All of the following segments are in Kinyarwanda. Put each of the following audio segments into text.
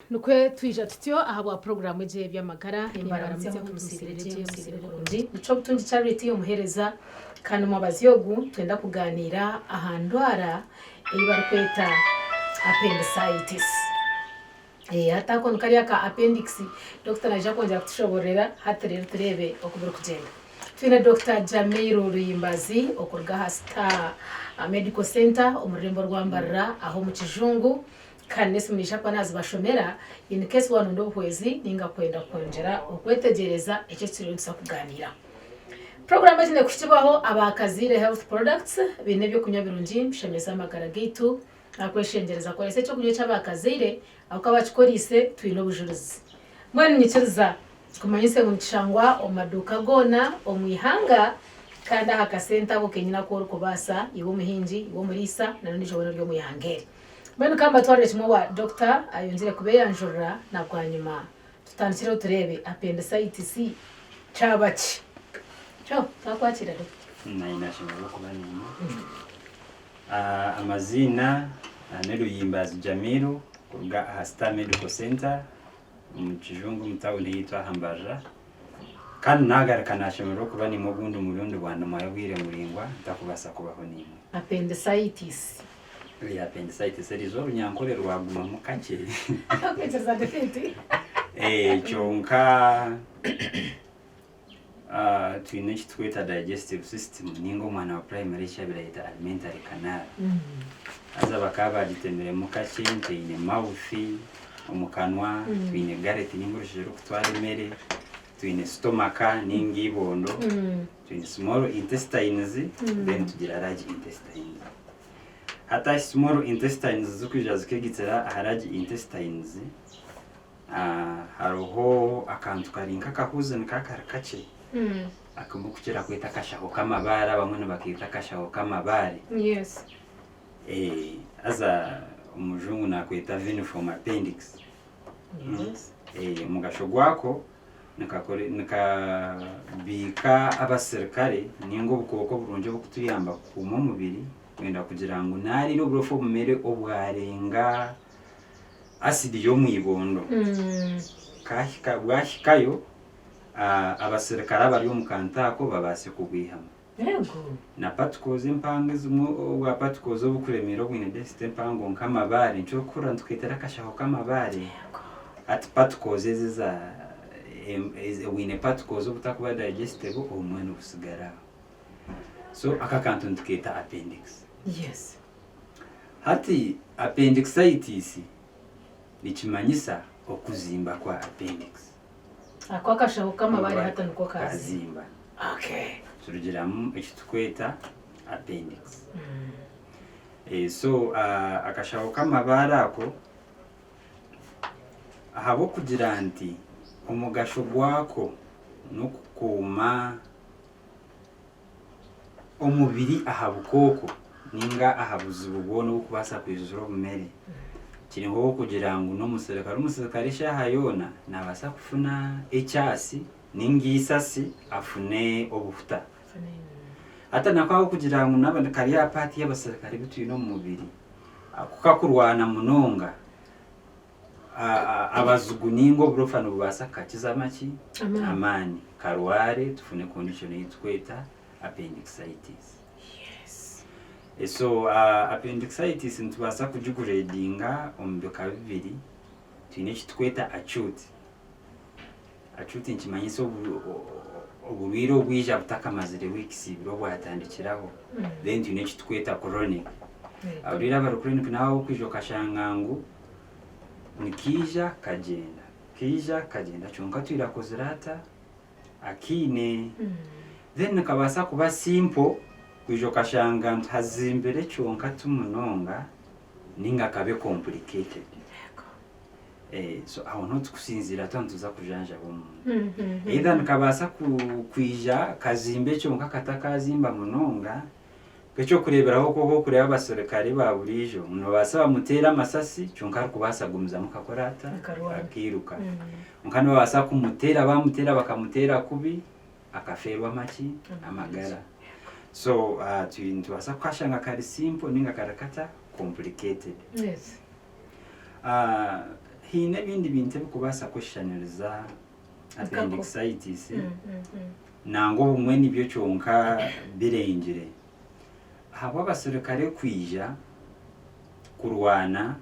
nukwe twija tutyo ahabwa programu je by'amagara imbaramutse ku musirire kurundi nico butungi charity umuhereza kandi mubazi yogu twenda kuganira ahandwara ibarkweta appendicitis hata ko nkari aka appendix Dr. Naja kongera kutushoborera haterere turebe okubura kugenda twina Dr. Jamiru Ruyimbazi okurga hasta Medical Center umurembo rwambarra aho mu kijungu kandi simisha panazi bashomera in case wanu ndo hwezi ninga kwenda konjera okwetegereza icyo kiri nsa kuganira program zine kukibaho abakazire health products bine byo kunya birungi mshemeza amagara gitu akweshengereza ko ese cyo kunyo cy'abakazire akabachikorise twino bujuruzi mwene nyikiriza kumanyise ngumchangwa omaduka gona omwihanga kandi hakasenta bukenyina ko rukubasa iwo muhinji iwo murisa nano nijobora ryo muyangere Bano kamba tware wa Dr. Ayonzire kubeyanjura na kwa nyuma tutandikira turebe appendicitis cyabaci cyo takwakira do nashimira kuba nyuma amazina Ruyimbazi Jamiru kuga hasta Medical Center mu kijungu mutawuni yitwa Hambarra kandi nagaraka nashimira kuba ni mugundu murundi Rwanda mayabwire muringwa ndakubasa kubaho nimo appendicitis appendicitis rizo runyankore rwaguma mukake okeza defiti chonka twine kitweta digestive system ningo mwana wa primary chabiraita alimentary canal aza bakaba ditembere mukake ine mouth omukanwa twine gareti ningo rishero kutwara imere twine stomach ningibondo twine small intestines then tugira large intestines hata small intestines zukija zikegitera haraji intestines haroho akantu karinka kahuze nkakarakace akamukira kwita kashaho kamabara bamwe bakita kashaho kamabare yes aza umujungu nakwita veniform appendix yes mugasho gwako nakabika abaserikare ningo bukoko burunje bukutuyamba ku mubiri wenda kugira ngo nariro burofo bumere obwarenga acid yo mwibondo kahika bwashikayo abaserikara bari mu kantako babase kugwihama yego na patikoze impange zumwe obwa patikoze obukuremera obwine desite impango nkamabare nco kura twitera kashaho kamabare at patikoze ziza wine patikoze obutakuba digestible omwana obusigara so akakantu tuketa appendix yes hati appendicitis nikimanyisa okuzimba kwa appendix akwakashaho kamabare hata nuko kazimba okay turugiramu ekitukweta appendix so akashaho kamabare ako ahabo kugira nti omugasho gwako nokukuma omubiri ahabukoko ninga ahabuzibu bwono ukubasa kwizura obumere kiringo kugira ngo no muserikari shahayona nabasa kufuna ekyasi ningisasi afune obufuta hata nakwaho kugira ngo nabandi kari apati y'abaserikari bituyino mu mubiri akukakurwana munonga abazugu ningo burofano bubasa kakiza maki amani karware tufune condition yitweta appendicitis so appendicitis ntubasa kujiguredinga omubika bibiri twine kitweta acute nkimanyisa obulwiro bwija butakamazire weeks biro bwatandikiraho then twine kitweta chronic abulira bari chronic nawo kwijo kashangangu nikija kagenda chonka twirakozirata akine then nakabasa kuba simple kwijo kashanga ntazimbere chonka tumunonga ninga kabe complicated so aho no tukusinzira tantuza kujanja bomuntu either nakabasa kwija kazimbe chonka katakazimba munonga kecho kureberaho koko kureba abaserikari baburijo muno basaba mutera amasasi chonka kubasa gumza mukakorata akiruka mukano basa kumutera bamutera bakamutera kubi akaferwa maki amagara so twasa kwashanga kari simple ninga karakata complicated yes hine bindi bintu bikubasa kwishaniriza appendicitis nango bumwe nibyo cyonka birengire habo abasirikare kwija kurwana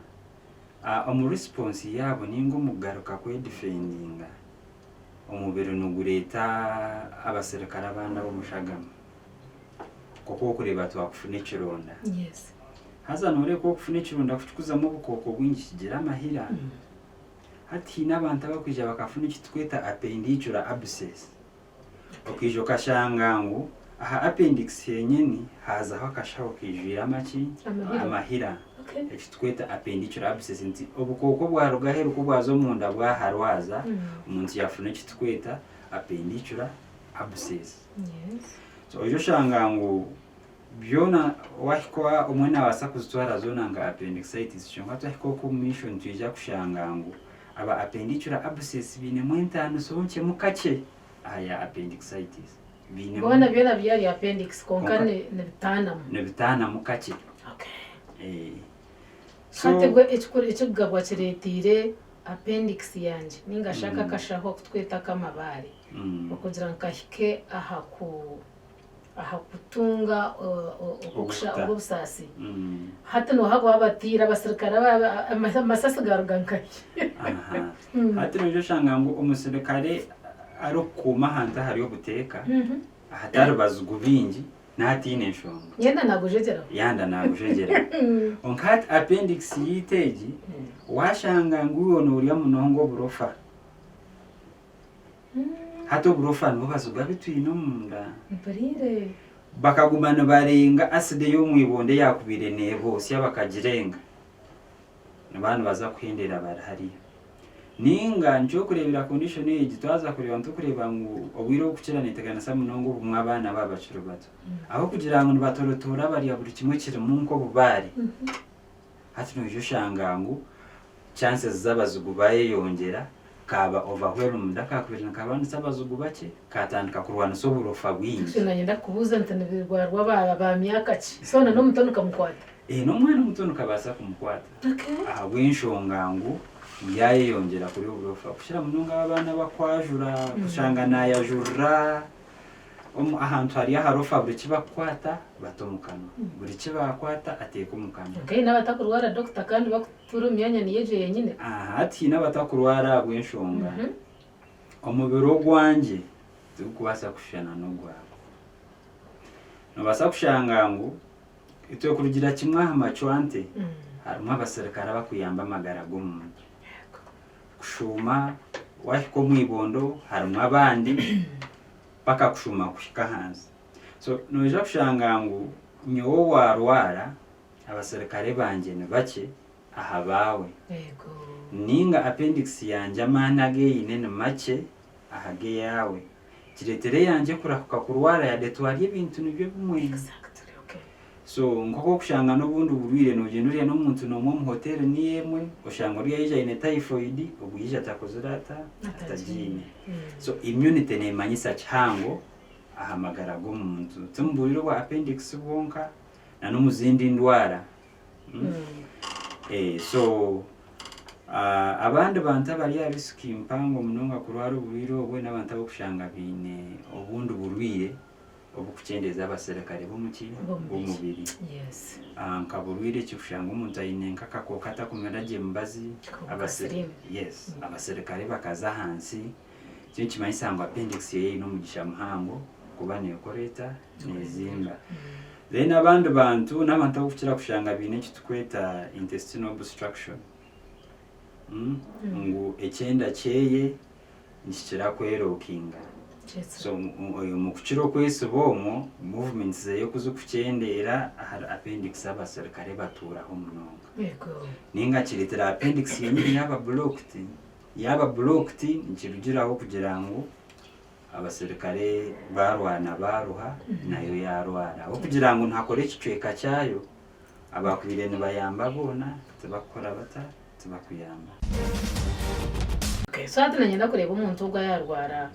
mu response yabo ningo mugaruka kwe defendinga umubiri nugureta abasirikare abanda bo mushagama koko kureba twakufune kironda yes haza nore ko kufune kironda kuchukuza mu bukoko bwinshi kigira amahira hati n'abantu bakwija bakafune kitweta appendicular abscess okijo kashangangu aha appendix yenyeni haza hakashaho kijira amaki amahira ekitweta appendicular abscess nti obukoko bwarugahera uko bwazo munda bwaharwaza umuntu yafune kitweta appendicular abscess yes so ijo shangangu byona wahikwa umwana wasa kuzitwara zona nga appendicitis cyangwa twahikwa ku mission tujya kushangangu aba appendicular abscess bine mwentano sonke mukache aya appendicitis bine bona byona byari appendix konkane ne bitana mukache okay hategwe ekigabwa kiretire appendix yanje ningashaka kashaho kutweta kamabare okugira nkahike aha kutunga okusha obusasi hata no habo abatira abasirikare amasasi garugankaye hati no shangangu umusirikare ari kuma hanta hari yo guteka ahatari bazugubingi natine nshonga yanda nagujegera onkat appendix yiteji washangangu yono uriya munongo burofa hato burofa no bazuga bitwino munda mparire bakagumana barenga aside yo mwibonde yakubire nebo siya bakagirenga nabantu baza kwendera barahari ninga njo kurebera condition age twaza kureba ntukureba ngo obwiro kukirana itegana sa munongo bumwe abana babaciro bato aho kugira ngo batorotora bari buri kimwe kiri mu nko bubari hati no shangangu chances zabazugu baye yongera kaba overwhelmed akakubirana kabandi sabazugu bake katandika kurwana so burofa bwinshi nanyenda kubuza ntanabirwa ba myaka ki sona no mutono kamukwata no mwana mutono kabasa kumukwata aha bwinshongangu yaye yongera kuri burofa kushira munonga abana bakwajura kushanga nayajura ahantu hari harofa buri kibakwata batomukana buri kibakwata ateka umukana okay n'abatakurwara doctor kandi bakuturu myanya niyeje yenyine ati n'abatakurwara bw'inshonga umubiri gwanje tukubasa kushana no gwabo no basa kushangangu ito kurugira kimwe amacwante harimo abasirikare bakuyamba amagara g'umuntu kushuma wahiko mwibondo harimo abandi paka kushuma kushika hanze so noja kushangangu nyowo warwara abasirikare banje ne bake ahabawe yego ninga appendix yanje amanage inene make ahage yawe kiretere yanje kurakuka kurwara ya detwari ibintu nibyo bimwe exactly okay so nkoko kushanga no bundu burwire no genduriya no muntu no mu hotel ni yemwe ushanga uriya yija ine typhoid ubuyija takozurata atajine so immunity ne manyisa chango ahamagara go muntu tumburiro wa appendix bonka na no muzindi ndwara so abandi bantu bari ya risk impango munonga kurwara uburiro obwe n'abantu abo kushanga bine obundu burwire obukuchendeza abasirikare b'umubiri yes nkaburwire cyushanga umuntu ayinenka kakokata kumeraje mbazi abasirikare yes abasirikare bakaza hansi cyo kimanyisa ngo appendix ye no mugisha muhango kuba ne koreta nezimba then abandi bantu n'abantu abo kukira kushanga bine kitweta intestinal obstruction ngo ekyenda kyeye nishira kwerokinga so mu kuchiro kwesibomo movements yo kuzukuchendera appendix abasirikare batura ho munonga yego ninga kiritira appendix yenyine yaba blocked nkirugiraho kugira ngo abasirikare barwana baruha nayo yarwara aho kugira ngo ntakore kicweka cyayo abakubirene bayamba bona tubakora bata tubakuyamba okay so atananyenda kureba umuntu ubwo yarwara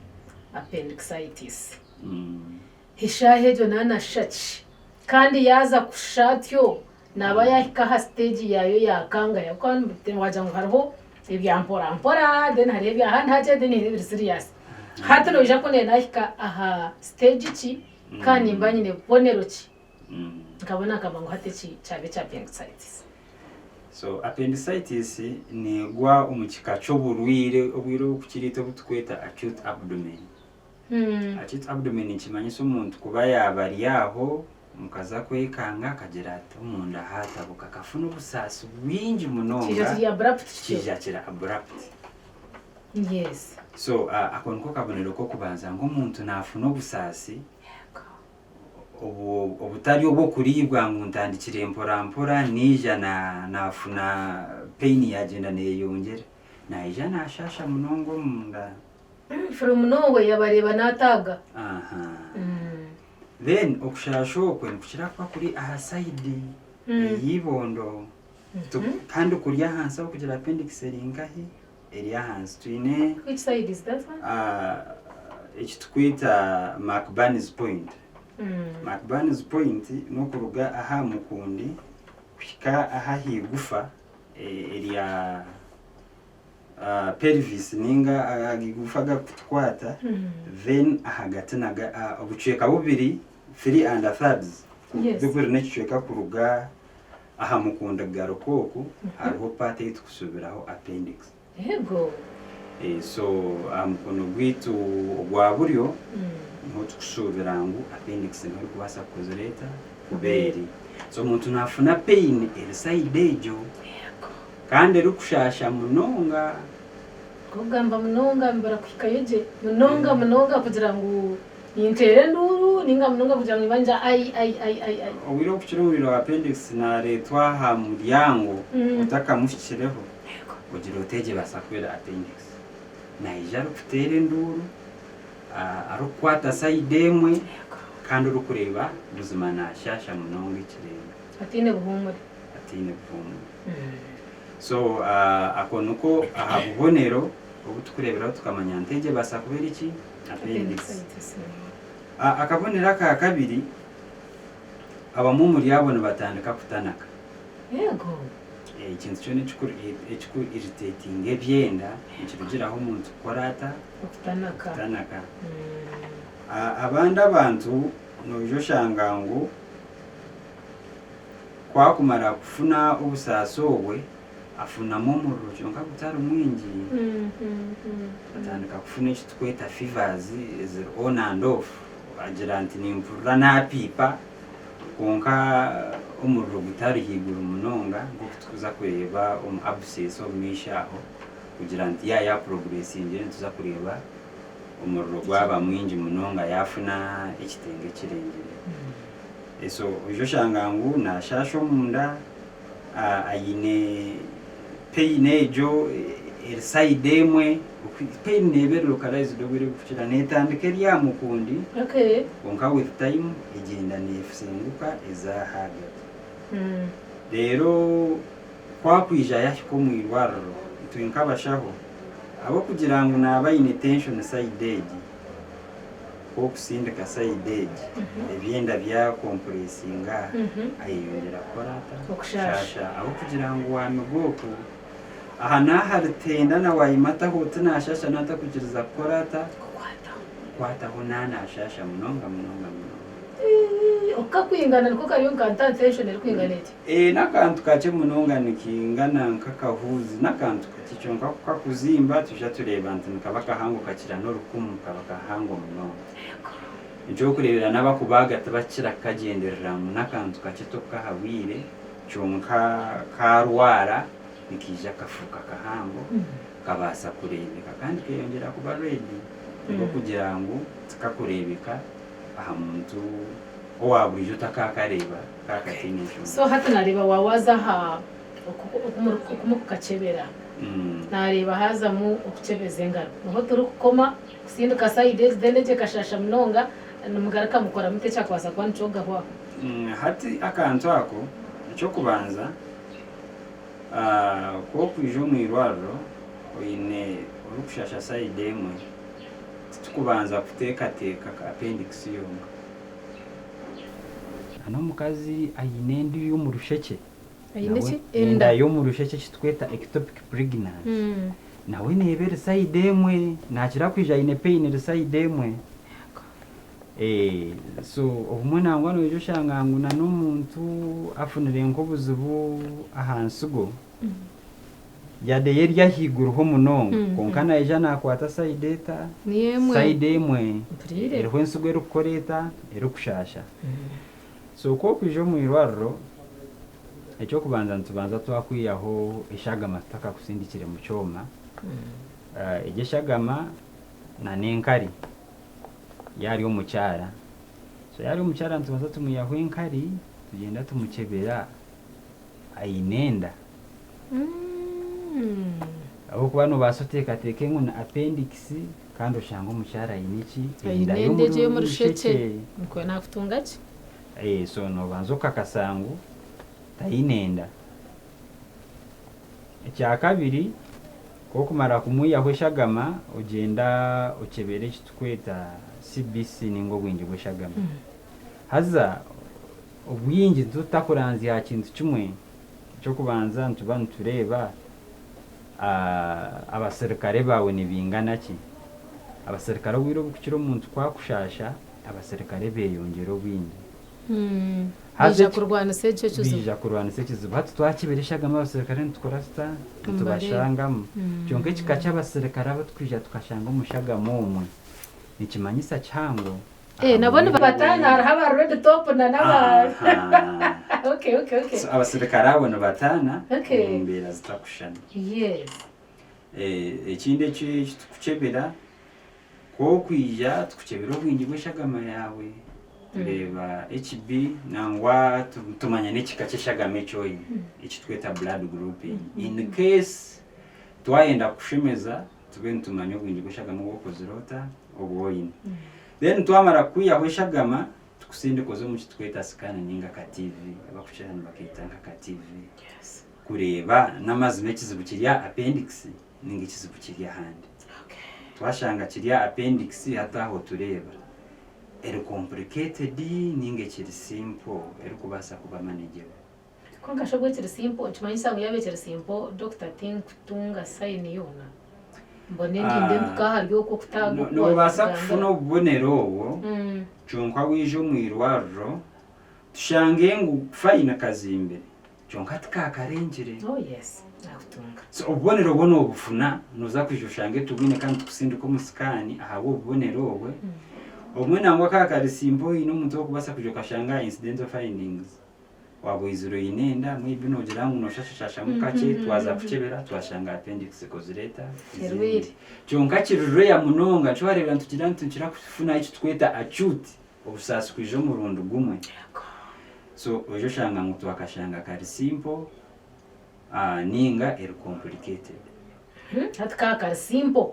appendicitis hishahe jo nana shachi kandi yaza kushatyo naba yahika ha stage yayo yakanga yakwanbite waja ngo hariho ibya mpora then hari ibya handi haje then ibiri serious hata no jako ne nahika aha stage ki kanimba nyine bonero ki nkabona akabango hateki cyabe cya appendicitis. So appendicitis ni gwa umukika cy'oburwire obwiro kukirita butukweta acute abdomen. Acute abdomen ni kimanyiso umuntu kuba yabari yaho mukaza kwekanga kagira ati umunda hatabuka kafuna ubusasi bwinji munonga kija kira abrupt. Yes. So akonko kabonero ko kubanza ngo umuntu nafuna ubusasi obutari obwo kuribwa ngo ntandikire mpora nija nafuna pain yagenda neyongera naija nashasha munongo munda from nowhere yabareba nataga. Then okushasho kwe kushira kwa kuri aha side yibondo kandi kurya hansi kugira appendix eringahi area hansi twine. Which side is that one? Ekitukwita McBurney's point. McBurney's point no kuruga aha mukundi kushika aha higufa area pelvis ninga agigufa gakutwata then ahagati naga obucheka bubiri 3 and 1/3. Yes. Dukuri nekicheka kuruga aha mukunda garokoku hariho part etukusubiraho appendix. Yego. So amukono gwitu gwa buryo nko tukusubira ngo appendix no kubasa kuzureta kuberi. So umuntu nafuna pain eri side ejo. Yego. Kandi rukushasha munonga kugamba munonga mbara kwikayeje munonga kugira ngo nintere nduru ninga munonga kugira ngo ibanja ai obwiro kuchirumiro appendix na retwa ha muryango utaka mushikireho kugira oteje basakwera appendix na ijaro kutere nduru arukwata side emwe kandi urukureba buzima nashasha munonga ikirenge atine buhumure. So akonuko aha bubonero obutukureberaho tukamanya nteje basakubera iki appendix. Akabonera ka kabiri abamumuri yabona batandika kutanaka. Yego. Ikintu cyo nikiku irritating ebyenda ikirugiraho umuntu korata kutanaka. Abandi abantu nojo shangangu kwa kumara kufuna ubusasogwe afuna momoro cyonka kutari mwingi atandika kufuna ikitweta fevers is on and off agira anti nimvura na pipa konka umuriro gutari higuru munonga ngo tuza kureba abscess omishaho kugira anti ya progressing tuza kureba umuriro gwaba mwingi munonga yafuna ikitenge kirengere. So ujo shangangu na shasho munda ayine pain ejo side emwe pain nebero localized dobire kuchira netandike lya mukundi. Okay. Konka with time igenda nefusenguka ezahaga. Rero kwa kwija yashiko mwirwaro twinkabashaho abo kugira ngo nabayine tension side edge okusindika side edge ebyenda bya compressinga ayiyongera korata okushasha abo kugira ngo wamugoko aha naharitenda na wayimata hote nashasha nata kugiriza korata kwata honana ashasha munonga okakwingana niko kariyo kanta tension eri kwingana eti nakantu kache munonga nikingana nkakahuzi nakantu kachichonka kakuzimba tuja tureba nti nkabaka hango kachira n'orukumu kabaka hango munonga njo kurebera nabakubaga tabakira kagenderera mu nakantu kache tokahawire chonka karwara nikija kafuka kahango kabasa kurebeka kandi kiyongera kuba ready ngo kugira ngo tikakurebeka aha muntu owaburijo takakareba kakatinisho. So hata nareba wawaza ha okumukachebera nareba haza mu okuchebeza engaro noho turi kukoma kusinduka side dendeje kashasha munonga numugaraka mukora mute cyakwasa kwa ncoga hwa hati akantu ako cyo kubanza ko kwijo mwirwaro oyine urukushasha side emwe tukubanza kuteka ka appendix yonga ano mukazi ayine ndi yo mu rusheke enda yo mu rusheke kitweta ectopic pregnancy nawe nebere side emwe nakira kwija ine pain side emwe so obumwe nangwa no shanga nguna n'omuntu afunire nk'obuzibu ahansigo yade yerya higuruho munongo konkana eja nakwata side eta side emwe eriho ensigo erukoreta erukushasha so ko kwijo mu irwarro ekyo kubanza ntubanza twakwiyaho eshagama tutaka kusindikire mu cyoma eshagama na nenkari yari omukyara so yari omukyara ntubanza tumuyaho enkari tugenda tumukebera ayinenda aho kuba no basotekateke ngo na appendix kandi oshanga omukyara ayiniki ayinende yo mu rusheke nko nakutunga ki so no banzo kakasangu tayinenda ekya kabiri ko kumara kumuyaho eshagama ogenda okebere kitukweta CBC ningo bwingi bw'eshagama haza obwingi tutakuranzi ya kintu kimwe cyo kubanza ntuba ntureba abaserikare bawe nibingana ki abaserikare wiro bukiro umuntu kwakushasha abaserikare beyongero bwingi haje kurwana secho cyuzo bija kurwana secho batu twakibereshagama abaserikare ntukora sta tubashangamo cyonke kikacha abaserikare abatwija tukashanga umushagamo umwe nikimanyisa cyango nabone batana haba red top na naba okay so abaserikare abona batana imbera zitakushana yes ekinde kikuchebera ko kwija tukukebera obwingi bw'eshagama yawe tureba HB nangwa tumanya n'ekika ky'eshagama ekyoyi ekitweta blood grouping in case twayenda kushemeza tube ntumanya obwingi bw'eshagama bw'okozirota obwoyine then twamara kwiyaho eshagama tukusinde kozo mu kitweta scan ninga ka TV abakuchana bakitanga ka TV kureba n'amazi n'ekizibu kirya appendix ninga ekizibu kirya handi twashanga kirya appendix hataho tureba eri complicated ninga kiri simple eri kubasa kuba manageable konka shobwe kiri simple tumanyisa ngo yabe kiri simple Dr. Ting kutunga sign yona mbone ndinde mbukaharyo ko kutago no basa kufuna obubonero obwo cyonka wije mu irwarro tushange ngo fayina kazimbe cyonka tikakarengere yes nakutunga so obubonero bono obufuna noza kwijushange tubine kandi tukusindika omusikani ahabo obubonero obwe obumwe nangwa kakari simple ino muntu okubasa kujoka shanga incidental findings wabo izuro inenda mwibi no girangu no shashasha mukake twaza kuchebera twashanga appendix kozireta cyonka kirure ya munonga cwarebera ntukira kufuna iki tweta acute obusasi kwijo mu rundu gumwe so ojo shanga mutu akashanga kari simple ninga er complicated kari simple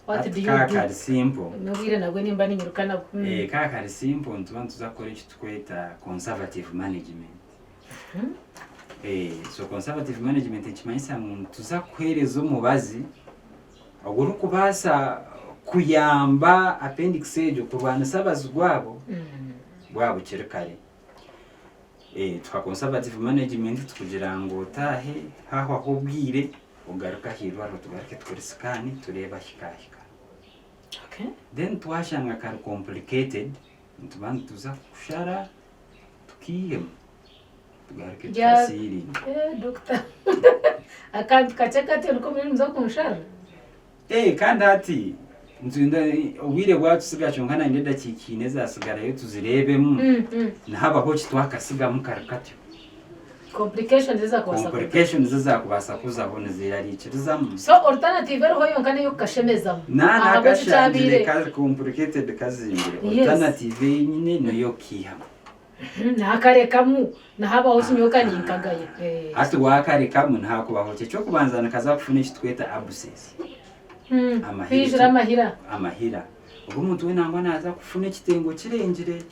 what do you do kari simple nobire nagwe nimba ninyirukana kari simple ntubantu zakora iki tweta conservative management so conservative management ikimanyisa muntu zakwereza omubazi oguru kubasa kuyamba appendix ejo kurwana sabazi gwabo kirikare tuka conservative management tukugira ngo tahe haho ahobwire ugaruka hirwaro tugaruke tukurisikani tureba hikahika then twashanga kari complicated ntubantu tuza kushara tukiyema tugarike doctor akantu kachakate uko muri mzo kumshara kandi ati nzunda ubwire bwatusiga cyongana ndeda kikine zasigara yo tuzirebemo nahabaho kitwakasiga mukarakatyo complications ziza kubasa kuzabona zirarikirizamo so alternative ero yonkane yo kashemezamo na kashabire ka complicated kazimbire alternative nyine nayo kihama nakarekamu nahabaho kinyoka ninkagaye ati wakarekamu ntakubaho cyo kubanzana kaza kufuna ikitweta abscess amahira ubwo umuntu we nangwa naza kufuna ikitengo kirengire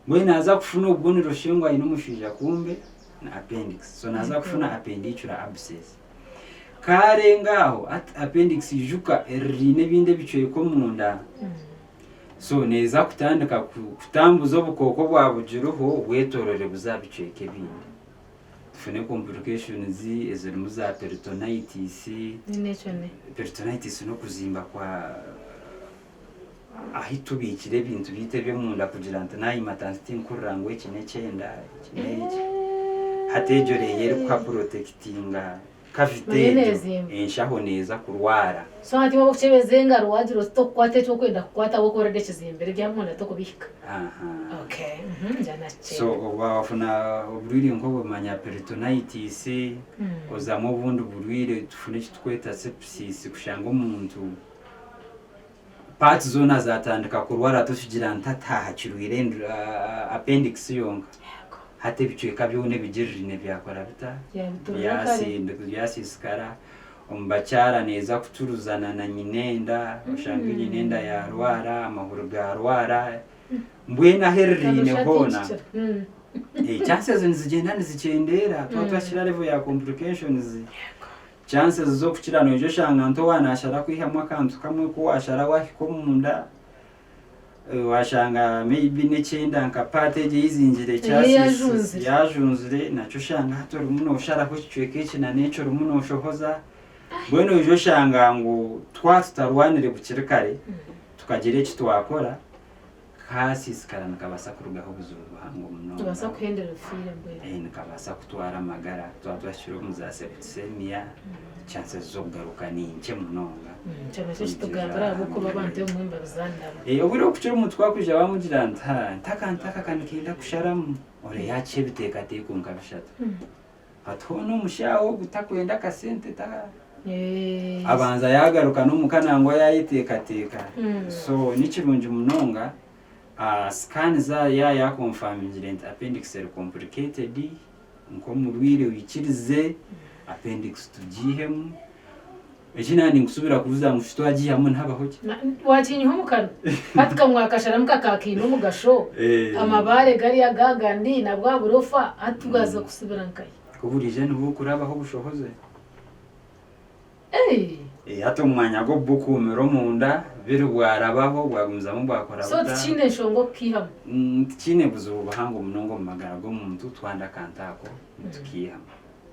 we naza kufuna ubwonero shingwa ino mushija kumbe na appendix so naza kufuna appendicular abscess karengaho appendix ijuka erine binde bicoye ko munda so neza kutandika kutambuza obukoko bwa bujiruho wetorore buzabiceke bindi tufune complications ezirimu za peritonitis peritonitis no kuzimba kwa ahitubikire ibintu bite byo munda kugira ngo nayimatanti nkurangwe kine cyenda kinege hatejoreye kwa protectinga kavite inshaho neza kurwara so hati wabo kuchebezenga rwajiro stokwate cyo kwenda kwata wo korede kizimbere bya munda to kubika okay njana che so wafuna uburwire nko bumanya peritonitis ozamo bundi burwire tufune kitweta sepsis kushanga umuntu parts zona zatandika kurwara tufigira ntataha kirwire appendix yonga hate bicweka byone bigirine byakora bita byasiskara umbacyara neza kuturuzana na nyinenda ushanga nyinenda ya rwara amahuru ga rwara mbwena herrine hona chances nzigenda nzikendera twashira level ya complications chances zo kukira nojo shanga nto wanashara kwihamwa kantu kamwe ko washara wahiko munda washanga maybe n'ikenda nka package yizinjire cyasi yajunzire naco shanga hato rumuno ushara ko cicweke kina neco rumuno ushohoza bwene ujo shanga ngo twatarwanire bukirikare tukagire iki twakora kasi sikarana kabasa kurugaho buzuru buhango muno tubasa kuhendera fire mbwe nikabasa kutwara amagara twatwashiro muza sepsemia chances zo kugaruka ni nke munonga cyane cyo kitugambara buko babante mu mwimba bizandaba oburo kucira umutwa kuja bamugira ntaka kandi kenda kusharamu ore yache biteka teko nkabishata hatono mushaho gutakwenda kasente ta abanza yagaruka no mukanango yayiteka so nikirunje munonga scan za ya confirming appendix are complicated nko murwire wikirize appendix tugihemu ejinani ngusubira kuvuza mushito agihamo ntabahoke wakinye homukano hatika mwakashara mukakakino mugasho amabare gari yagagandi na bwa burofa atugaza kusubira nkaye kuburije nubu kurabaho bushohoze hato umwanya go bukumero munda birubwarabaho bwagumzamo bwakora buta so kine shongo kihamo kine buzo buhango munongo magarago muntu twanda kantako tukihamo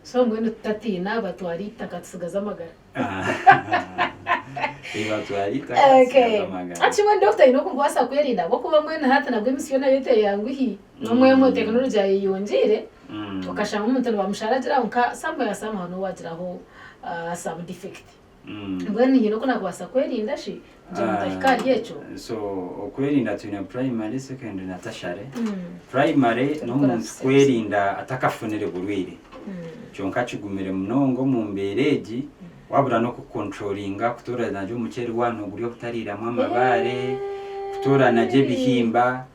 so mwene tutatina batwarita katsugaza amagara batwarita amagara achimwe doctor inoko ngwasa kwerinda bwo kuba mwene hata nabwo misiyona yete yanguhi nomwe mu technology yiyonjire tukashanga umuntu bamusharagira nka sambo ya sama hano wagiraho some defect mbwene hino kuna kwasa kwerinda shi jumutahikari yecho so kwerinda tuna primary secondary na tashare primary no muntu kwerinda atakafunire burwire cyonka kigumire munongo mu mbereji wabura no kucontrollinga kutora naje umuceri wano guriyo kutariramo amabare kutora naje bihimba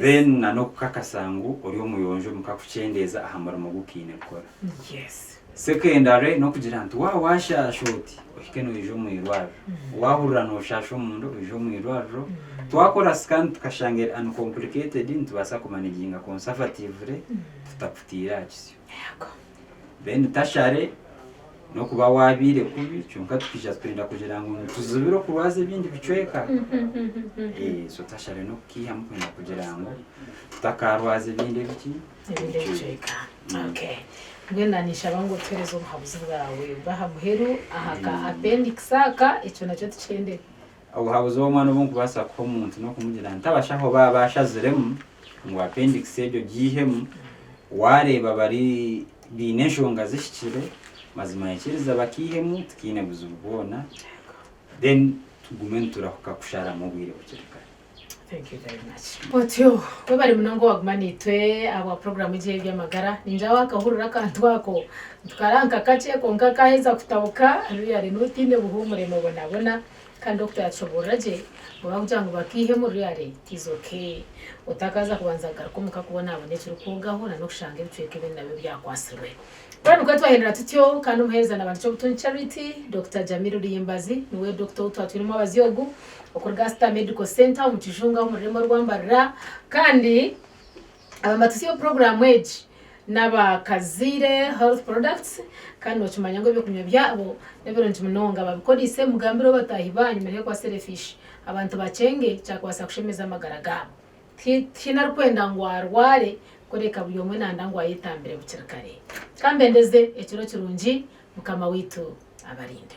then nano kukakasangu uriyo muyonjo mukakucendeza ahamara mu gukine kora secondary no kugira nti washa shoti ukeno ijo mu irwaro wahurira no shasho mundo ijo mu irwaro twakora scan tukashangira uncomplicated ntubasa kumanaginga conservatively tutaputira kisyo then tashare no kuba wabire kubi cyonka tukija twenda kugira ngo tuzubiro kurwaze bindi bicweka so tashare no kihamu kwenda kugira ngo tutakarwaze bindi bicweka okay ngenda nishabango twerezo ubuhabuzi bwawe bahamuheru ahaka appendix aka icyo nacyo tucende ubuhabuzi w'umwana bo kubasa ko umuntu no kumugira ntabashaho babashaziremo ngo appendix ejo gihemu wareba bari bineshonga zishikire mazima yakiriza bakihemu tukine buzubona then tugume turahuka kushara mu bwire bukirika. Thank you very much. Otyo we bari munango wagumanitwe aba program ije by'amagara ninja wakahurura kantu wako tukaranka kace konka kaheza kutabuka riyari nutine buhumure mubona kandi Dr. Yachoboraje bavuga bakihemu riyari tizoke utakaza kubanza garuko mukakubona abonetse rukugaho na no kushanga ibicweke benda byakwasirwe. Bano kwa twahindura tutyo kandi umuhereza nabantu cyo Butoni Charity Dr. Jamiru Riyembazi niwe Dr. utwatwirimo abazyogu okorga Star Medical Center umutijunga umurimo rwambarira kandi abamatusiyo program age n'abakazire health products kandi bacumanya ngo byo kunywa byabo n'ebironje munonga babikodise mugambiro batahibanye mbere kwa selfish abantu bacenge cyakwasa kushemeza amagara gabo tina rukwenda ngo arware koreka buri umwe nandangwa yitambire bukira kare kambendeze ekiro kirungi mukama witu abarinde.